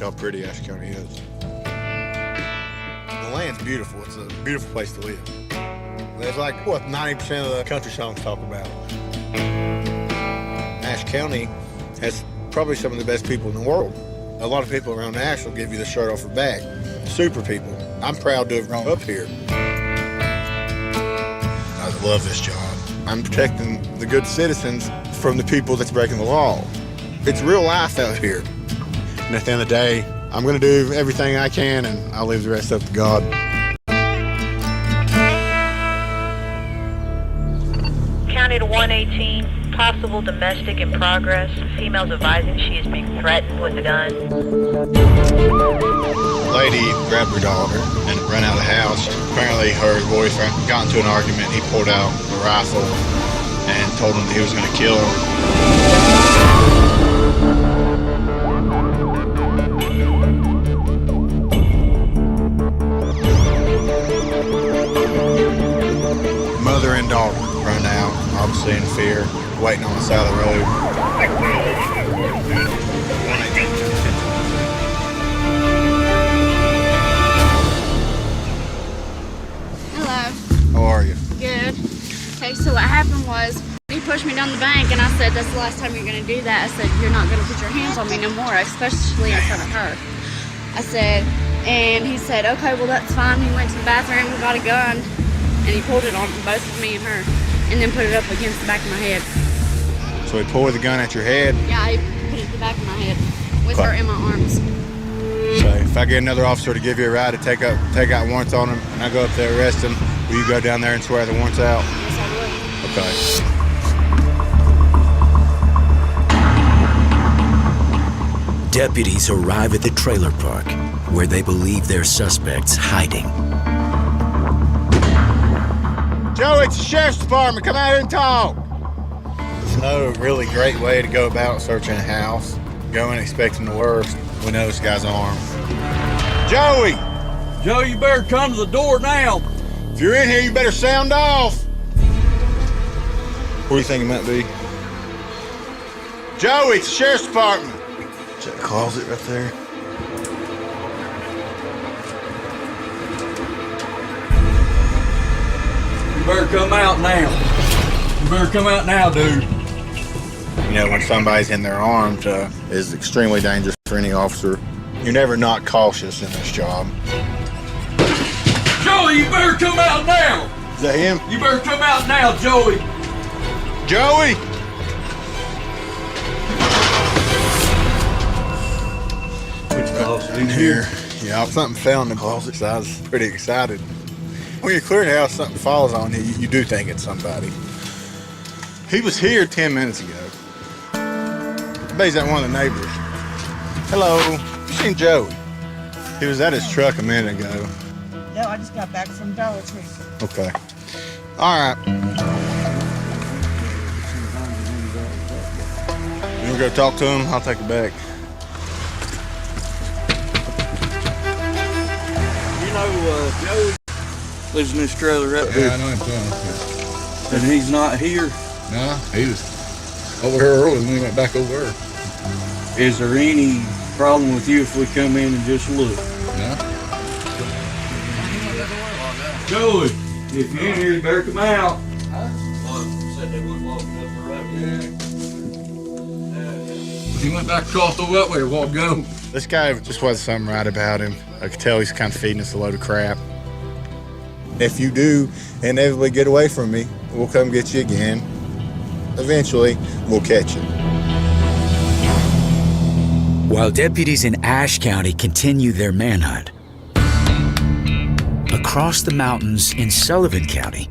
how pretty Ashe County is. The land's beautiful. It's a beautiful place to live. There's like, what, 90% of the country songs talk about. Ashe County has probably some of the best people in the world. A lot of people around Ashe will give you the shirt off her back. Super people. I'm proud to have grown up here. I love this job. I'm protecting the good citizens from the people that's breaking the law. It's real life out here. And at the end of the day, I'm going to do everything I can, and I'll leave the rest up to God. County to 118, possible domestic in progress. Female's advising she is being threatened with a gun. The lady grabbed her daughter and ran out of the house. Apparently her boyfriend got into an argument. He pulled out a rifle and told him that he was going to kill her. Mother and daughter run out, obviously in fear, waiting on the side of the road. Hello. How are you? Good. Okay, so what happened was he pushed me down the bank, and I said, that's the last time you're going to do that. I said, you're not going to put your hands on me no more, especially in front of her. I said, and he said, okay, well, that's fine. He went to the bathroom and got a gun, and he pulled it on both of me and her, and then put it up against the back of my head. So he pulled the gun at your head? Yeah, he put it at the back of my head with her in my arms. So if I get another officer to give you a ride to take out warrants on him, and I go up there arrest him, will you go down there and swear the warrants out? Yes, I would. Okay. Deputies arrive at the trailer park, where they believe their suspect's hiding. Joe, it's the sheriff's department. Come out here and talk. There's no really great way to go about searching a house. Going expecting the worst. We know this guy's armed. Joey! Joe, you better come to the door now. If you're in here, you better sound off. What do you think it might be? Joey, it's the sheriff's department. Is that a closet right there? You better come out now. You better come out now, dude. You know, when somebody's in there armed, is extremely dangerous for any officer. You're never not cautious in this job. Joey, you better come out now. Is that him? You better come out now, Joey. Joey! In here. Yeah, something fell in the closet, so I was pretty excited. When you're clearing the house, something falls on you, you do think it's somebody. He was here 10 minutes ago. I bet he's at one of the neighbors. Hello, you seen Joey? He was at his truck a minute ago. No, I just got back from Dollar Tree. Okay. All right. You wanna go talk to him? I'll take it back. You know, Joey lives in this trailer right Yeah, there. I know him too. And he's not here. No, he was over here early when we went back over there. Is there any problem with you if we come in and just look? No? Joey, if you're in here, you better come out. He went back across over that way a while ago. This guy just wasn't something right about him. I could tell he's kind of feeding us a load of crap. If you do inevitably get away from me, we'll come get you again. Eventually, we'll catch you. While deputies in Ashe County continue their manhunt, across the mountains in Sullivan County,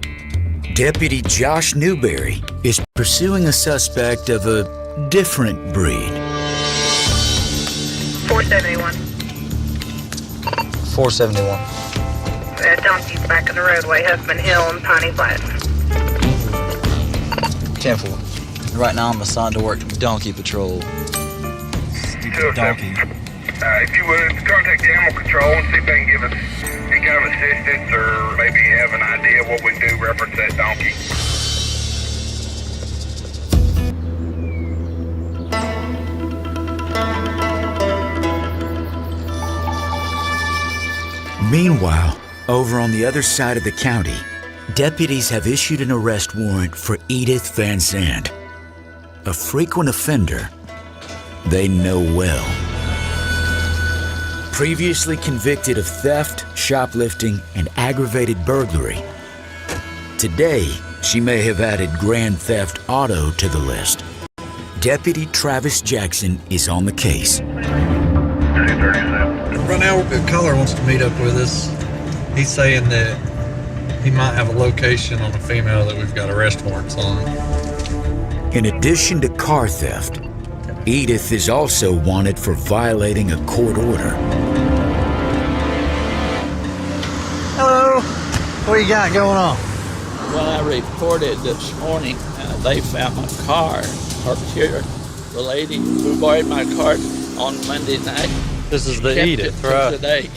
Deputy Josh Newberry is pursuing a suspect of a different breed. 471. 471. Donkey's back in the roadway, Huffman Hill and Piney Flats. 10-4. Right now I'm assigned to work donkey patrol. Donkey. If you would, contact Animal Control and see if they can give us any kind of assistance or maybe have an idea what we can do reference that donkey. Meanwhile, over on the other side of the county, deputies have issued an arrest warrant for Edith Van Zandt, a frequent offender they know well. Previously convicted of theft, shoplifting, and aggravated burglary, today she may have added grand theft auto to the list. Deputy Travis Jackson is on the case. Right now, the caller wants to meet up with us. He's saying that he might have a location on a female that we've got arrest warrants on. In addition to car theft, Edith is also wanted for violating a court order. Hello. What you got going on? When I reported this morning, they found my car parked here. The lady who borrowed my car on Monday night. This is the kept Edith, it till right? Today.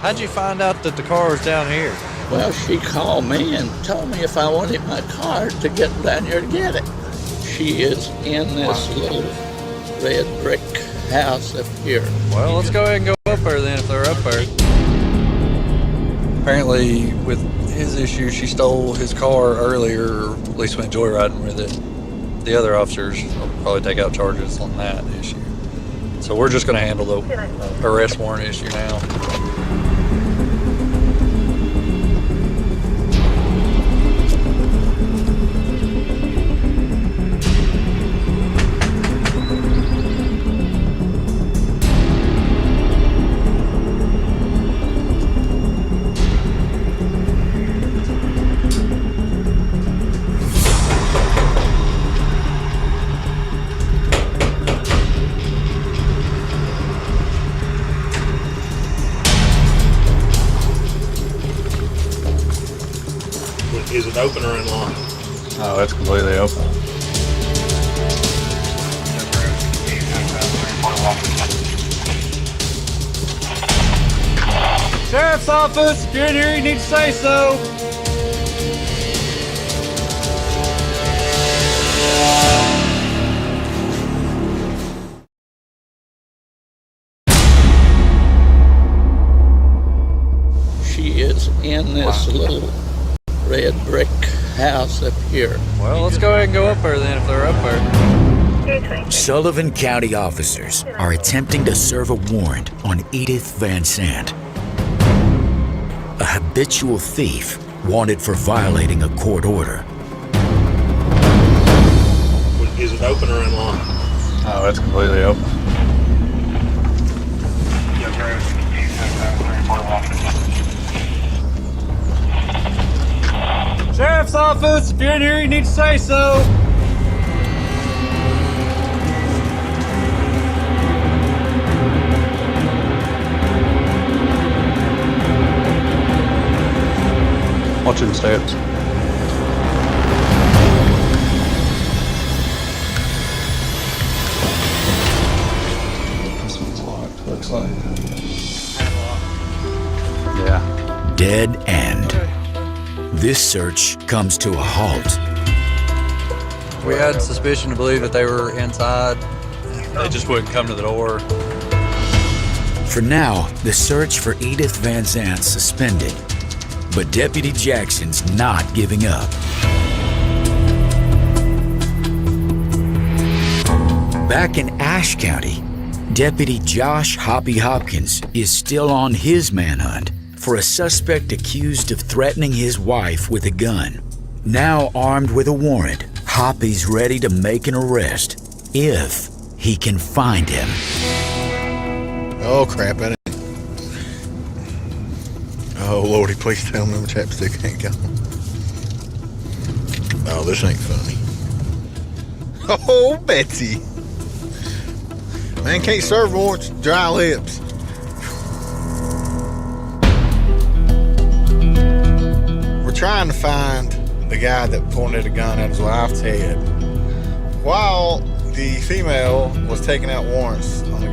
How'd you find out that the car was down here? Well, she called me and told me if I wanted my car to get down here to get it. She is in this little red brick house up here. Well, let's go ahead and go up there then if they're up there. Apparently, with his issue, she stole his car earlier, or at least went joyriding with it. The other officers will probably take out charges on that issue. So we're just going to handle the arrest warrant issue now. Is it open or unlocked? Oh, it's completely open. Sheriff's office, if you're in here, you need to say so. She is in this little red brick house up here. Well, let's go ahead and go up there then if they're up there. Sullivan County officers are attempting to serve a warrant on Edith Van Zandt, a habitual thief wanted for violating a court order. Is it open or unlocked? Oh, it's completely open. Sheriff's office, if you're in here, you need to say so. Watching the steps. This one's locked, looks like. Yeah. Dead end. This search comes to a halt. We had suspicion to believe that they were inside. They just wouldn't come to the door. For now, the search for Edith Van Zandt's suspended, but Deputy Jackson's not giving up. Back in Ashe County, Deputy Josh Hoppy Hopkins is still on his manhunt for a suspect accused of threatening his wife with a gun. Now armed with a warrant, Hoppy's ready to make an arrest if he can find him. Oh crap, I didn't. Oh lordy, please tell me my chapstick ain't gone. Oh, this ain't funny. Oh, Betsy. Man can't serve warrants with dry lips. We're trying to find the guy that pointed a gun at his wife's head. While the female was taking out warrants on the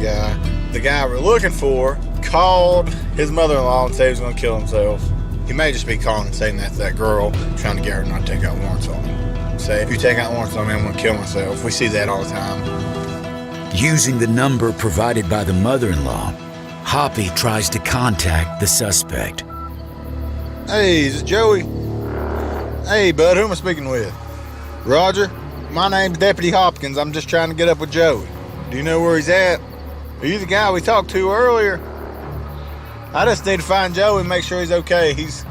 guy we're looking for called his mother-in-law and said he was going to kill himself. He may just be calling and saying that's that girl trying to get her not to take out warrants on him. Say, if you take out warrants on me, I'm going to kill myself. We see that all the time. Using the number provided by the mother-in-law, Hoppy tries to contact the suspect. Hey, is it Joey? Hey, bud, who am I speaking with? Roger? My name's Deputy Hopkins. I'm just trying to get up with Joey. Do you know where he's at? Are you the guy we talked to earlier? I just need to find Joey and make sure he's okay. He's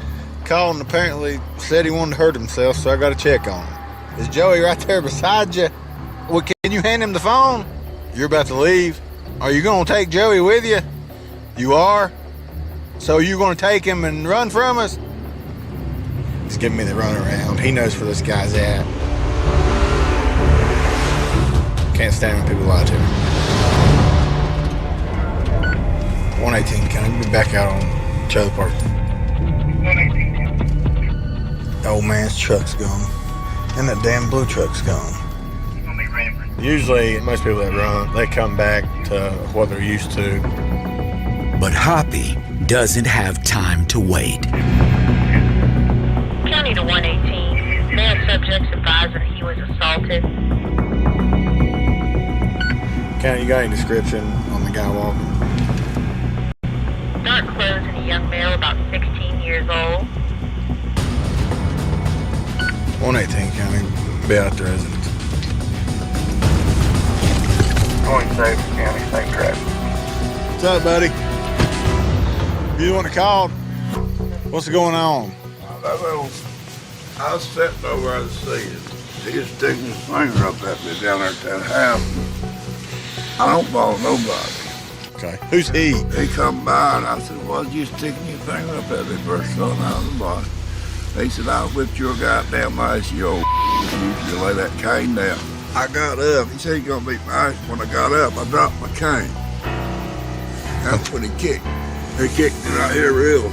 called and apparently said he wanted to hurt himself, so I got to check on him. Is Joey right there beside you? Well, can you hand him the phone? You're about to leave. Are you going to take Joey with you? You are? So you're going to take him and run from us? He's giving me the runaround. He knows where this guy's at. Can't stand when people lie to me. 118, can I be back out on Trailer Park? 118. The old man's truck's gone. And that damn blue truck's gone. Usually, most people that run, they come back to what they're used to. But Hoppy doesn't have time to wait. County to 118. Male subjects advised that he was assaulted. County, you got any description on the guy walking? Dark clothes and a young male about 16 years old. 118, County. Be out there, isn't it? Going safe, County, safe traffic. What's up, buddy? You the one that called? What's going on? I was sitting over at the seat. He was sticking his finger up at me down there at that house. I don't follow nobody. Okay. Who's he? He come by and I said, "What you sticking your finger up at me first son out of the box?" He said, "I'll whip your goddamn ass, you old you should lay that cane down." I got up. He said he's gonna beat my ass. When I got up, I dropped my cane. That's when he kicked. He kicked me right here real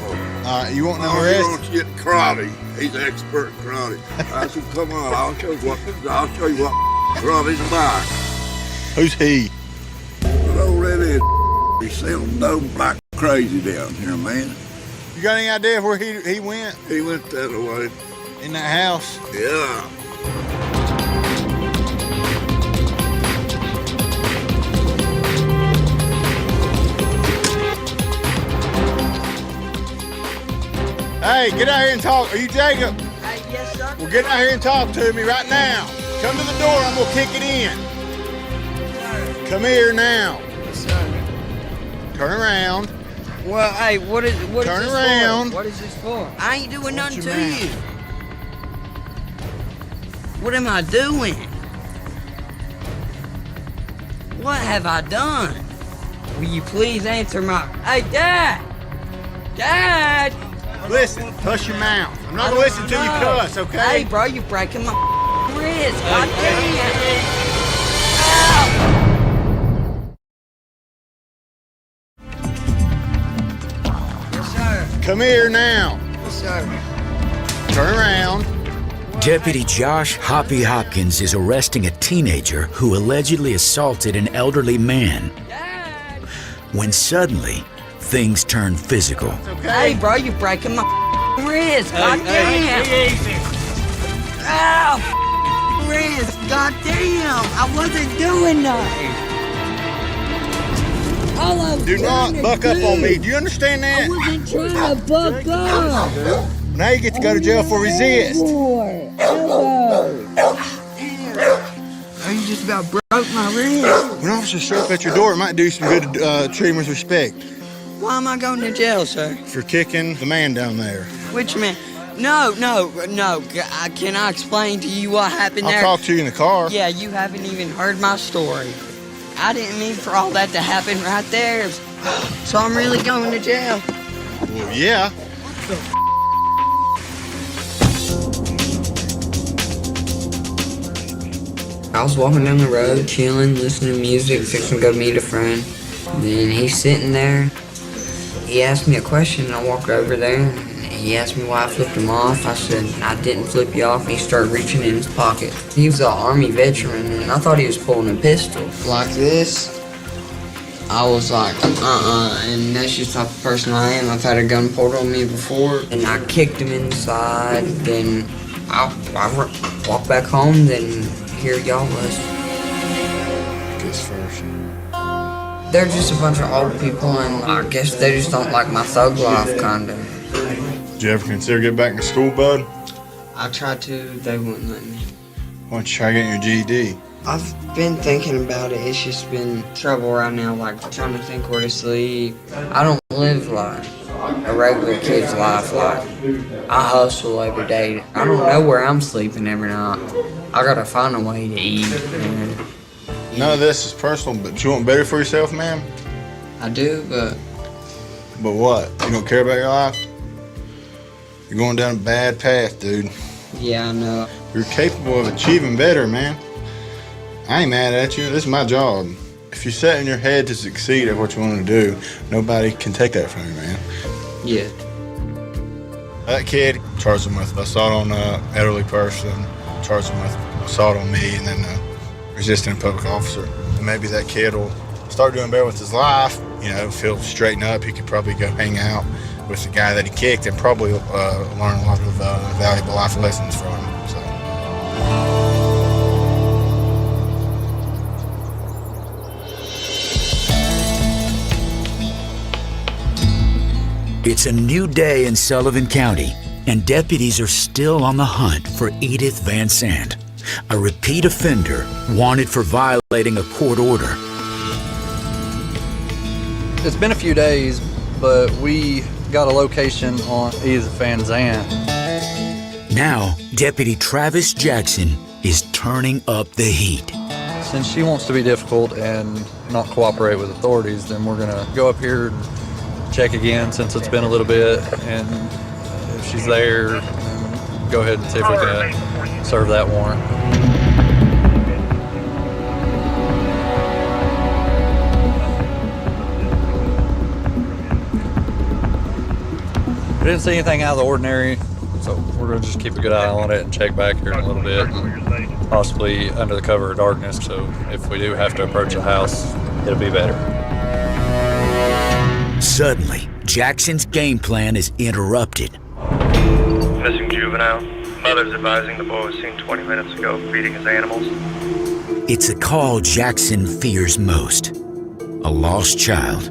hard. You want no He arrest? wants to get karate. He's an expert in karate. I said, "Come on, I'll show you what karate's about." Who's he? But already he's selling dope like crazy down here, man. You got any idea of where he went? He went that way. In that house? Yeah. Hey, get out here and talk. Are you Jacob? Yes, sir. Well, get out here and talk to me right now. Come to the door. I'm going to kick it in. Come here now. Turn around. Well, hey, what is Turn this around. for? What is this for? I ain't doing nothing your to mouth? you. What am I doing? What have I done? Will you please answer my... Hey, Dad! Dad! Listen, hush your mouth. I'm not going to listen till you cuss, okay? Hey, bro, you're breaking my wrist. God damn it. Yes, sir. Come here now. Yes, sir. Turn around. Deputy Josh Hoppy Hopkins is arresting a teenager who allegedly assaulted an elderly man. When suddenly, things turn physical. Okay. Hey, bro, you're breaking my wrist. God damn. Ow, wrist. God damn. I wasn't doing nothing. All I was Do not trying to buck up do- on me. Do you understand I that? wasn't trying to buck up. Now you get to go to jail for resist. Oh, you just about broke my wrist. When officers show up at your door, it might do some good treating with respect. Why am I going to jail, sir? For kicking the man down there. Which man? No. Can I explain to you what happened there? I'll talk to you in the car. Yeah, you haven't even heard my story. I didn't mean for all that to happen right there. So I'm really going to jail. Well, yeah. I was walking down the road, chilling, listening to music, fixing to go meet a friend. Then he's sitting there. He asked me a question, and I walked over there. He asked me why I flipped him off. I said, I didn't flip you off, and he started reaching in his pocket. He was an Army veteran, and I thought he was pulling a pistol. Like this, I was like, and that's just the type of person I am. I've had a gun pulled on me before, and I kicked him inside. Then I walked back home, then here y'all was. Kiss first. They're just a bunch of old people, and I guess they just don't like my thug life, kinda. Did you ever consider getting back into school, bud? I tried to, they wouldn't let me. Why don't you try getting your GED? I've been thinking about it. It's just been trouble right now, like trying to think where to sleep. I don't live like a regular kid's life. Like, I hustle every day. I don't know where I'm sleeping every night. I gotta find a way to eat, man. None of this is personal, but you want better for yourself, man? I do, but... But what? You don't care about your life? You're going down a bad path, dude. Yeah, I know. You're capable of achieving better, man. I ain't mad at you. This is my job. If you set in your head to succeed at what you want to do, nobody can take that from you, man. Yeah. That kid, charged him with assault on an elderly person, charged him with assault on me, and then resisting a public officer. And maybe that kid will start doing better with his life, you know, if he'll straighten up, he could probably go hang out with the guy that he kicked and probably learn a lot of valuable life lessons from him. So. It's a new day in Sullivan County, and deputies are still on the hunt for Edith Van Sant, a repeat offender wanted for violating a court order. It's been a few days, but we got a location on Edith Van Sant. Now, Deputy Travis Jackson is turning up the heat. Since she wants to be difficult and not cooperate with authorities, then we're gonna go up here and check again since it's been a little bit, and if she's there, then go ahead and see if we can serve that warrant. We didn't see anything out of the ordinary, so we're gonna just keep a good eye on it and check back here in a little bit, and possibly under the cover of darkness, so if we do have to approach the house, it'll be better. Suddenly, Jackson's game plan is interrupted. Missing juvenile. Mother's advising the boy was seen 20 minutes ago feeding his animals. It's a call Jackson fears most. A lost child.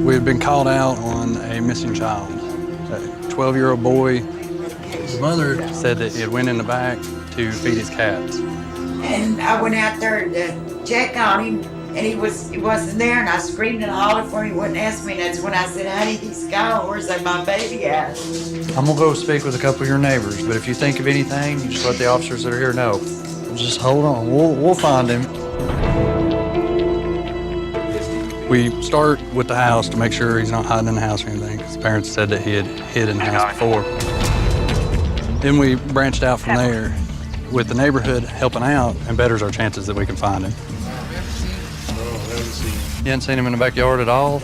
We had been called out on a missing child, a 12-year-old boy. His mother said that he had went in the back to feed his cats. And I went out there to check on him, and he wasn't there, and I screamed and hollered for him. He wouldn't ask me, and that's when I said, honey, he's gone. Where's my baby at? I'm gonna go speak with a couple of your neighbors, but if you think of anything, you just let the officers that are here know. Just hold on, we'll find him. We start with the house to make sure he's not hiding in the house or anything, because parents said that he had hid in the house before. Then we branched out from there with the neighborhood helping out and betters our chances that we can find him. You hadn't seen him in the backyard at all?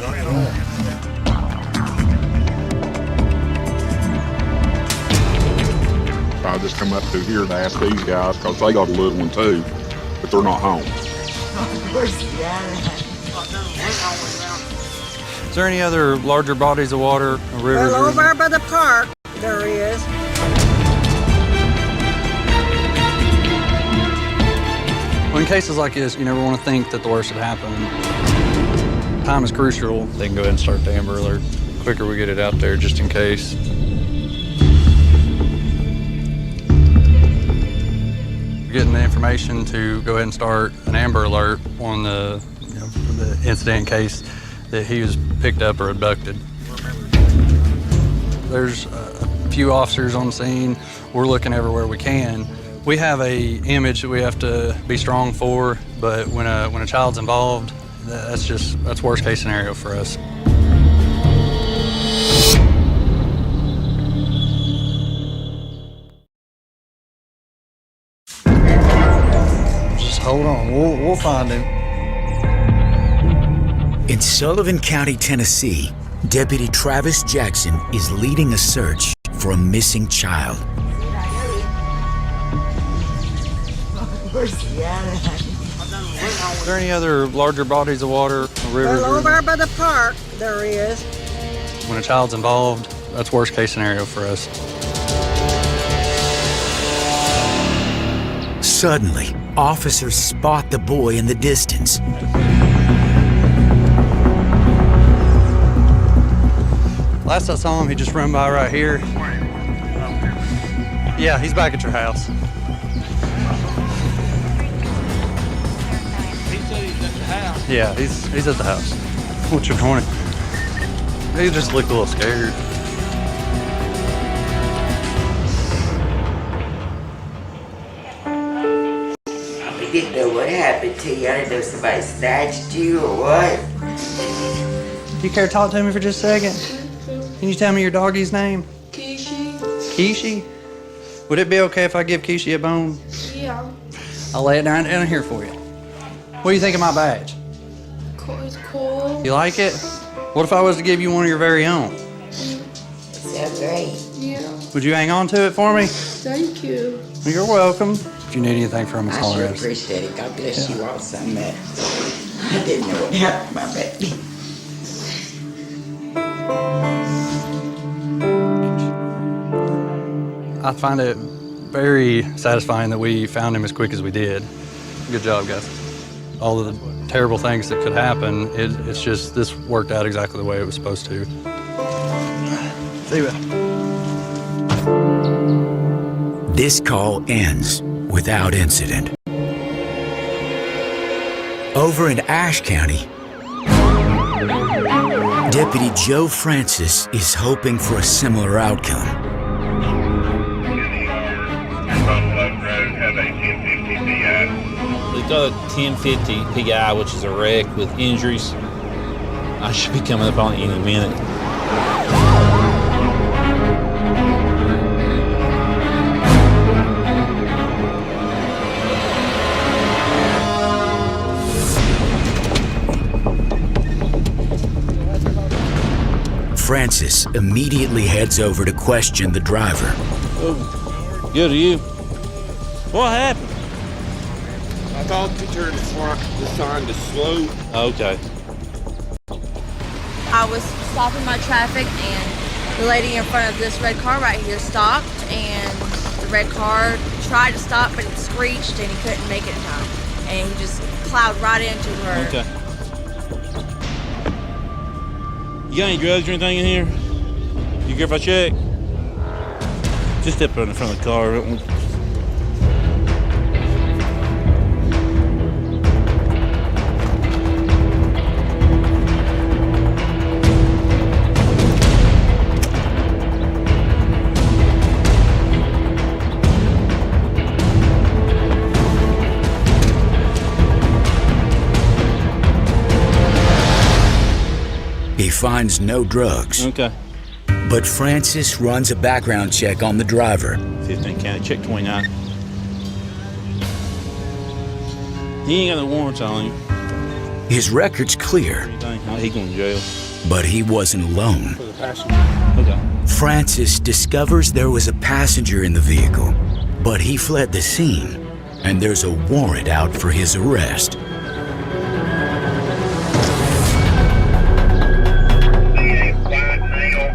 I just come up through here to ask these guys because they got a little one too, but they're not home. Is there any other larger bodies of water, rivers? Well, over by the park, there is. Well, in cases like this, you never want to think that the worst had happened. Time is crucial. They can go ahead and start the Amber Alert. The quicker we get it out there, just in case. We're getting the information to go ahead and start an Amber Alert on the incident in case that he was picked up or abducted. There's a few officers on the scene. We're looking everywhere we can. We have a image that we have to be strong for, but when a child's involved, that's worst case scenario for us. Just hold on, we'll find him. In Sullivan County, Tennessee, Deputy Travis Jackson is leading a search for a missing child. Where's he at? Is there any other larger bodies of water, rivers? Well, over by the park, there is. When a child's involved, that's worst case scenario for us. Suddenly, officers spot the boy in the distance. Last I saw him, he just run by right here. Yeah, he's back at your house. He said he's at the house. Yeah, he's at the house. What's your point? He just looked a little scared. I didn't know what happened to you. I didn't know if somebody snatched you or what. Do you care to talk to me for just a second? Can you tell me your doggy's name? Kishi. Kishi? Would it be okay if I give Kishi a bone? Yeah. I'll lay it down here for you. What do you think of my badge? It's cool. You like it? What if I was to give you one of your very own? Sounds great. Yeah. Would you hang on to it for me? Thank you. You're welcome. If you need anything from us, I holler sure at us. appreciate it. God bless you all so much. I didn't know what happened to my baby. I find it very satisfying that we found him as quick as we did. Good job, guys. All of the terrible things that could happen, it's just this worked out exactly the way it was supposed to. See you. This call ends without incident. Over in Ashe County, Deputy Joe Francis is hoping for a similar outcome. We got a 1050 PI, which is a wreck with injuries. I should be coming up on it any minute. Francis immediately heads over to question the driver. Oh, good to you. What happened? I thought you turned the sign to slow. Okay. I was stopping my traffic and the lady in front of this red car right here stopped and the red car tried to stop but it screeched and he couldn't make it in time. And he just plowed right into her. Okay. You got any drugs or anything in here? You care if I check? Just step in front of the car. He finds no drugs. Okay. But Francis runs a background check on the driver. 15 county, check 29. He ain't got no warrants on him. His record's clear. He going to jail. But he wasn't alone. Okay. Francis discovers there was a passenger in the vehicle, but he fled the scene, and there's a warrant out for his arrest. White male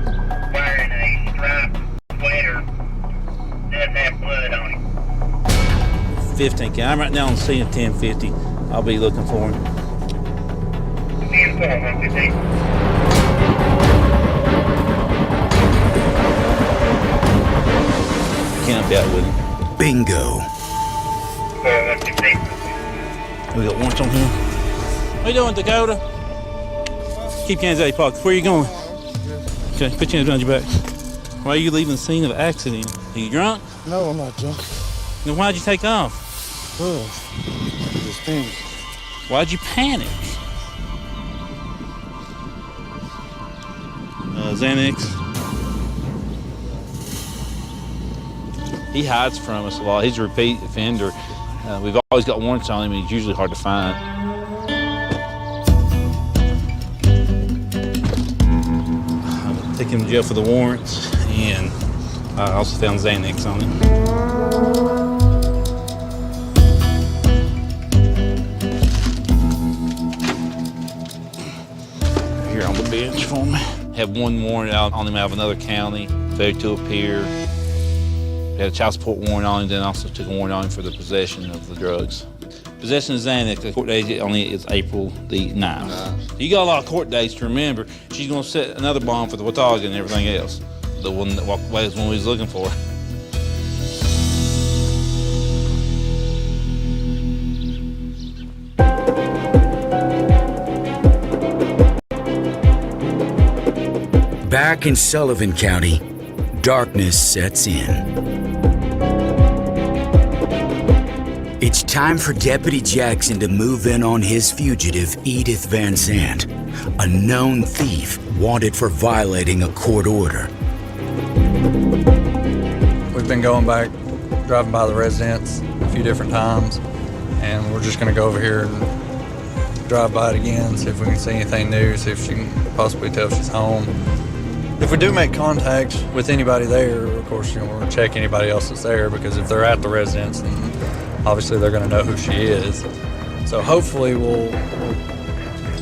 wearing a striped sweater, doesn't have blood on him. 15 county. I'm right now on the scene of 1050. I'll be looking for him. 10-4, 115. Can't be out with him. Bingo. 115. We got warrants on him. What you doing, Dakota? Keep your hands out of your pockets. Where are you going? Okay, put your hands behind your back. Why are you leaving the scene of an accident? Are you drunk? No, I'm not drunk. Then why'd you take off? Just panic. Why'd you panic? Xanax. He hides from us a lot. He's a repeat offender. We've always got warrants on him, and he's usually hard to find. Take him to jail for the warrants, and I also found Xanax on him. Here on the bench for me. Have one warrant out on him out of another county, failure to appear. We had a child support warrant on him, then also took a warrant on him for the possession of the drugs. Possession of Xanax, the court date only is April the 9th. You got a lot of court dates to remember. She's gonna set another bond for the Watauga and everything else. The one that walked away is one we was looking for. Back in Sullivan County, darkness sets in. It's time for Deputy Jackson to move in on his fugitive, Edith Van Zandt, a known thief wanted for violating a court order. We've been going back, driving by the residence a few different times, and we're just gonna go over here and drive by it again, see if we can see anything new, see if she can possibly tell if she's home. If we do make contact with anybody there, of course, we're gonna check anybody else that's there, because if they're at the residence, then obviously they're gonna know who she is. So hopefully we'll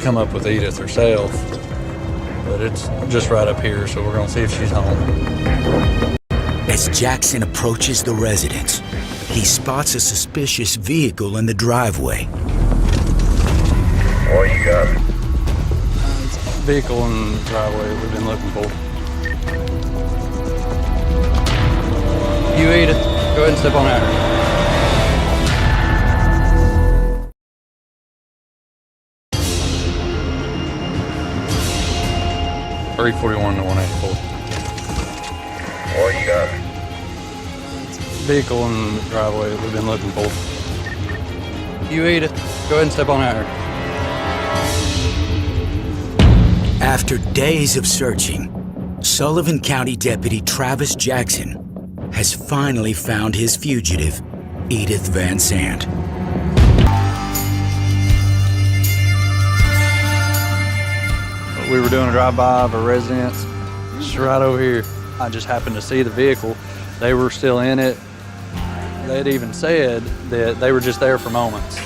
come up with Edith herself, but it's just right up here, so we're gonna see if she's home. As Jackson approaches the residence, he spots a suspicious vehicle in the driveway. What you got? It's a vehicle in the driveway that we've been looking for. You Edith, go ahead and step on out. 341 to 184. What you got? Vehicle in the driveway that we've been looking for. You Edith, go ahead and step on out here. After days of searching, Sullivan County Deputy Travis Jackson has finally found his fugitive, Edith Van Zandt. We were doing a drive-by of a residence just right over here. I just happened to see the vehicle. They were still in it. They'd even said that they were just there for moments.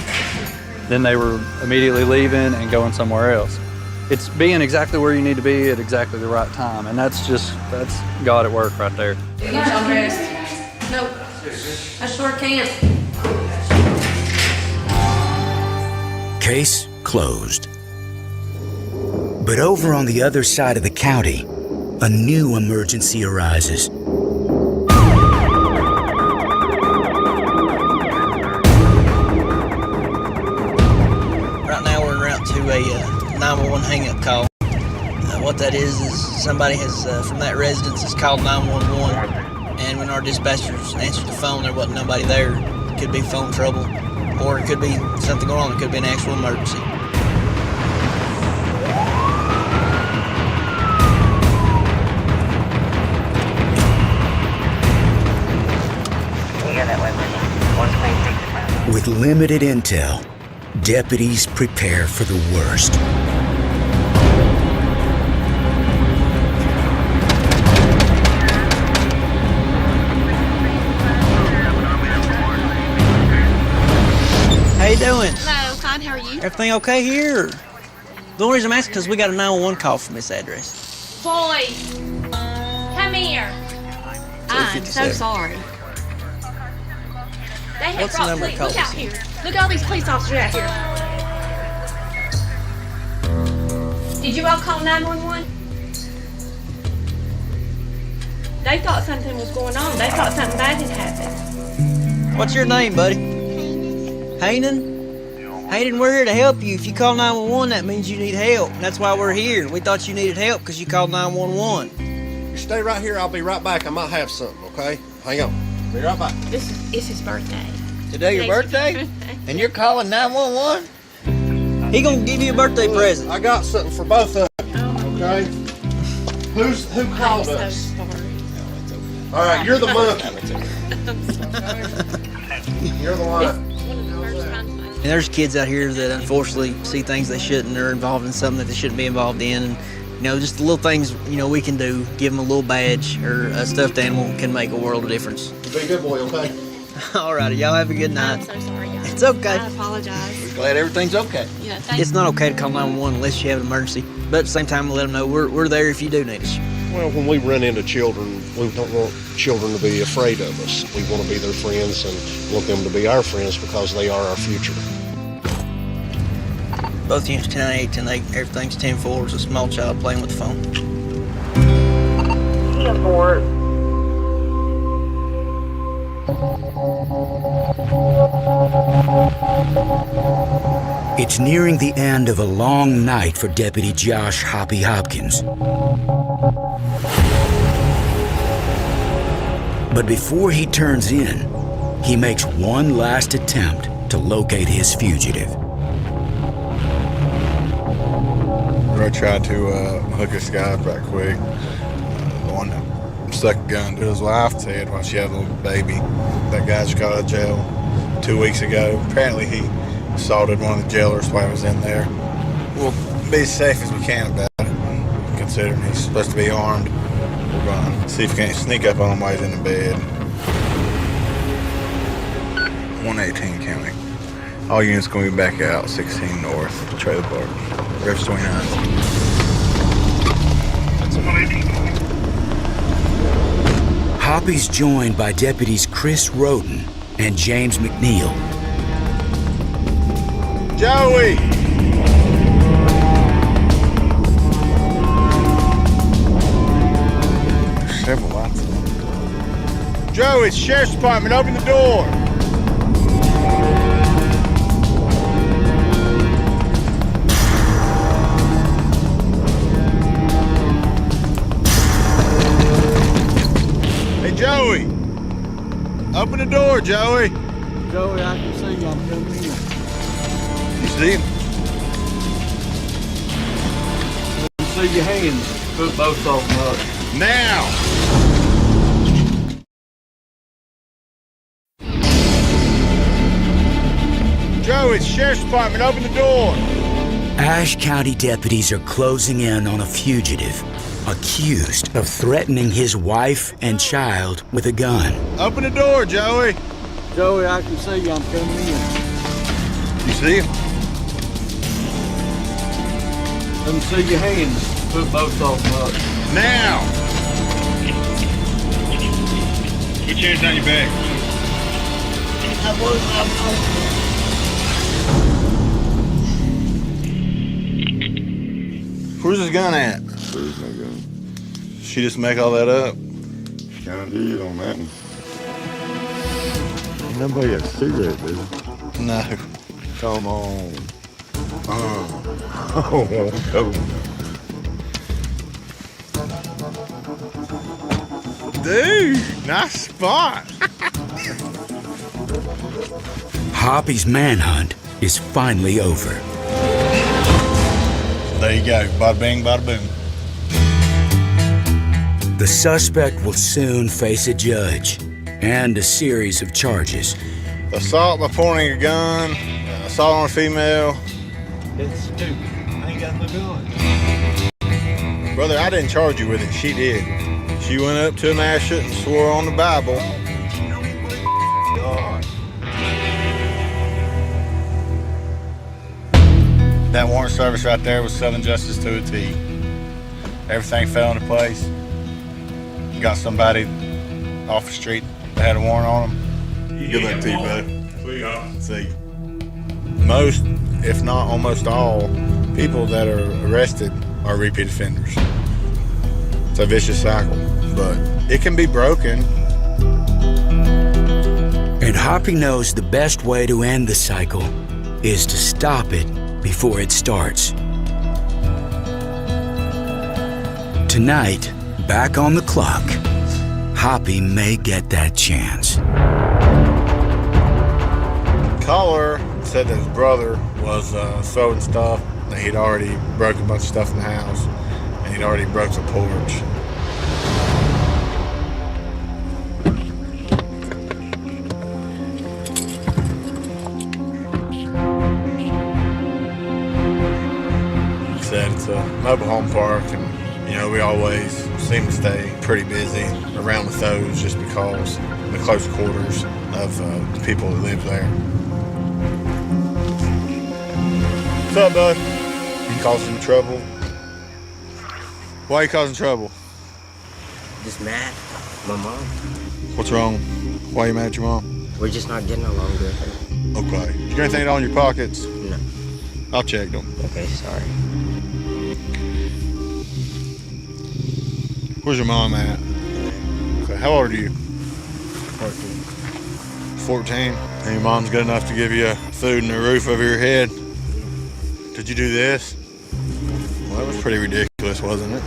Then they were immediately leaving and going somewhere else. It's being exactly where you need to be at exactly the right time, and that's God at work right there. Nope. I sure can't. Case closed. But over on the other side of the county, a new emergency arises. Right now we're en route to a 911 hang-up call. What that is somebody has from that residence has called 911, and when our dispatchers answered the phone, there wasn't nobody there. It could be phone trouble, or it could be something going on. It could be an actual emergency. With limited intel, deputies prepare for the worst. How you doing? Hello, fine, how are you? Everything okay here? The only reason I'm asking is because we got a 911 call from this address. Boys, come here. I'm so sorry. They have What's the brought number police. of Look out calls? here. Look at all these police officers out here. Did you all call 911? They thought something was going on. They thought something bad had happened. What's your name, buddy? Hayden? Hayden, we're here to help you. If you call 911, that means you need help. That's why we're here. We thought you needed help because you called 911. You stay right here. I'll be right back. I might have something, okay? Hang on. Be right back. It's his birthday. Today your birthday? And you're calling 911? He gonna give you a birthday present. I got something for both of you, okay? Who called I'm us? so sorry. All right, you're the monkey. You're the lion. And there's kids out here that unfortunately see things they shouldn't, or involved in something that they shouldn't be involved in. And, you know, just the little things, you know, we can do, give them a little badge or a stuffed animal can make a world of difference. Be a good boy, okay? Alrighty, y'all have a good night. I'm so sorry, guys. It's okay. I apologize. We're glad everything's okay. Yeah, thank It's not okay to call 911 unless you have an emergency. But at the same time, let them know we're there if you do need us. Well, when we run into children, we don't want children to be afraid of us. We want to be their friends and want them to be our friends because they are our future. Both units 10-8, 10-8, everything's 10-4. It's a small child playing with the phone. 10-4. It's nearing the end of a long night for Deputy Josh Hoppy Hopkins. But before he turns in, he makes one last attempt to locate his fugitive. I tried to hook this guy up right quick. The one that stuck a gun to his wife's head while she had a little baby. That guy just got out of jail 2 weeks ago. Apparently he assaulted one of the jailers while he was in there. We'll be as safe as we can about it, considering he's supposed to be armed. We're going to see if we can't sneak up on him while he's in the bed. 118 County. All units going to be back out, 16 North, Trailer Park. Revs 29. That's 118. Hoppy's joined by deputies Chris Roden and James McNeil. Joey! There's several lights on. Joey, it's Sheriff's Department. Open the door. Hey, Joey. Open the door, Joey. Joey, I can see you. I'm coming in. You see him? See your hands. Put both of them up. Now! Joe, it's Sheriff's Department. Open the door. Ashe County deputies are closing in on a fugitive accused of threatening his wife and child with a gun. Open the door, Joey. Joey, I can see you. I'm coming in. You see him? Let me see your hands. Put both of them up. Now! Put your hands on your back. Where's his gun at? There's no gun. She just make all that up? Kinda did on that one. Ain't nobody got a cigarette, dude. No. Come on. Oh, Dude, nice spot. Hoppy's manhunt is finally over. There you go. Bada bing, bada boom. The suspect will soon face a judge and a series of charges. Assault by pointing a gun, assault on a female. It's stupid. I ain't got no gun. Brother, I didn't charge you with it. She did. She went up to a mass and swore on the Bible. That warrant service right there was Southern Justice to a T. Everything fell into place. You got somebody off the street that had a warrant on them. Good luck to you, bud. See, most, if not almost all, people that are arrested are repeat offenders. It's a vicious cycle, but it can be broken. And Hoppy knows the best way to end the cycle is to stop it before it starts. Tonight, back on the clock, Hoppy may get that chance. Caller said that his brother was throwing stuff, that he'd already broke a bunch of stuff in the house, and he'd already broke the porch. He said it's a mobile home park, and we always seem to stay pretty busy around with those just because of the close quarters of the people that live there. What's up, bud? You causing trouble? Why are you causing trouble? Just mad. My mom. What's wrong? Why are you mad at your mom? We're just not getting along good. Okay. Did you got anything on your pockets? No. I'll check them. Okay, sorry. Where's your mom at? Okay, how old are you? 14. 14? And your mom's good enough to give you food and a roof over your head? Did you do this? Well, that was pretty ridiculous, wasn't it?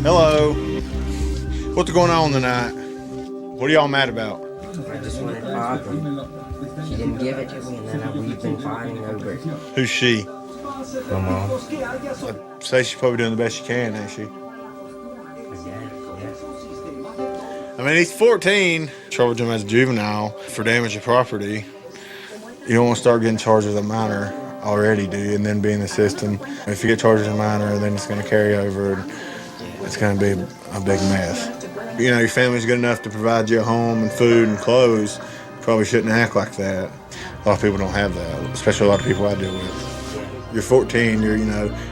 Hello. What's going on tonight? What are y'all mad about? I just wanted Pop, and she didn't give it to me, and then we've been fighting over it. Who's she? My mom. I'd say she's probably doing the best she can, ain't she? I mean, he's 14. Charge him as a juvenile for damage to property. You don't want to start getting charged as a minor already, do you? And then be in the system. If you get charged as a minor, then it's going to carry over. And it's going to be a big mess. You know, your family's good enough to provide you a home and food and clothes. You probably shouldn't act like that. A lot of people don't have that, especially a lot of people I deal with. You're 14, you're,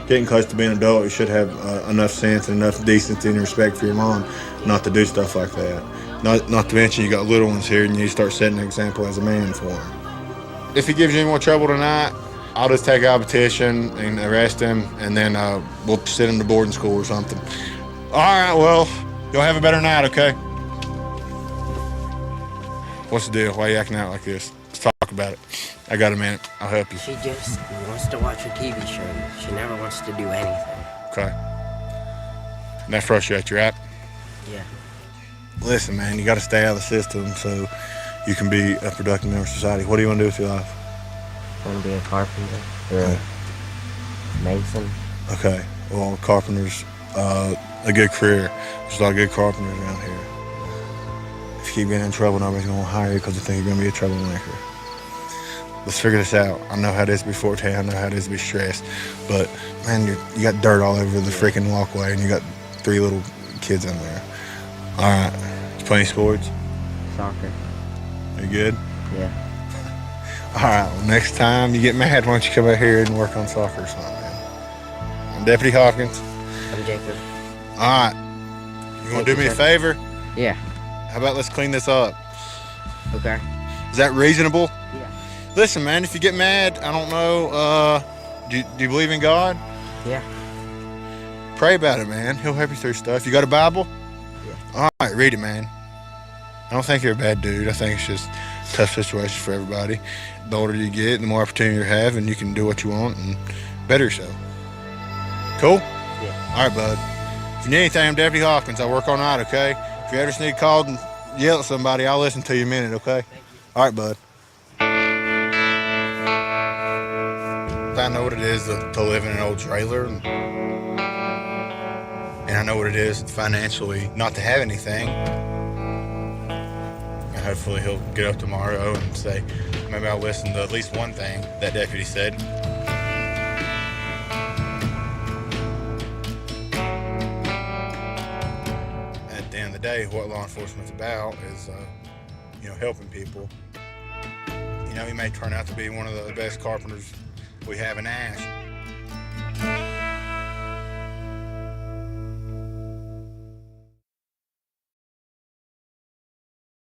getting close to being an adult. You should have enough sense and enough decency and respect for your mom not to do stuff like that. Not to mention you got little ones here and you need to start setting an example as a man for them. If he gives you any more trouble tonight, I'll just take out a petition and arrest him, and then we'll send him to boarding school or something. All right, well, y'all have a better night, okay? What's the deal? Why are you acting out like this? Let's talk about it. I got a minute. I'll help you. She just wants to watch a TV show. She never wants to do anything. Okay. And that frustrates you, right? Yeah. Listen, man, you got to stay out of the system so you can be a productive member of society. What do you want to do with your life? I want to be a carpenter or a mason. Okay. Well, carpenter's a good career. There's a lot of good carpenters around here. If you keep getting in trouble, nobody's going to hire you because they think you're going to be a troublemaker. Let's figure this out. I know how it is to be 14. I know how it is to be stressed. But, man, you got dirt all over the freaking walkway, and you got 3 little kids in there. All right. You play any sports? Soccer. You good? Yeah. All right. Well, next time you get mad, why don't you come out here and work on soccer or something, man? I'm Deputy Hawkins. I'm Jacob. All right. You want to do me a favor? Yeah. How about let's clean this up? Okay. Is that reasonable? Yeah. Listen, man, if you get mad, I don't know, do you believe in God? Yeah. Pray about it, man. He'll help you through stuff. You got a Bible? Yeah. All right, read it, man. I don't think you're a bad dude. I think it's just a tough situation for everybody. The older you get, the more opportunity you have, and you can do what you want and better yourself. Cool? Yeah. All right, bud. If you need anything, I'm Deputy Hawkins. I work all night, okay? If you ever just need to call and yell at somebody, I'll listen to you a minute, okay? All right, bud. I know what it is to live in an old trailer, and I know what it is financially not to have anything. And hopefully he'll get up tomorrow and say, maybe I'll listen to at least one thing that deputy said. At the end of the day, what law enforcement's about is, helping people. He may turn out to be one of the best carpenters we have in Ash.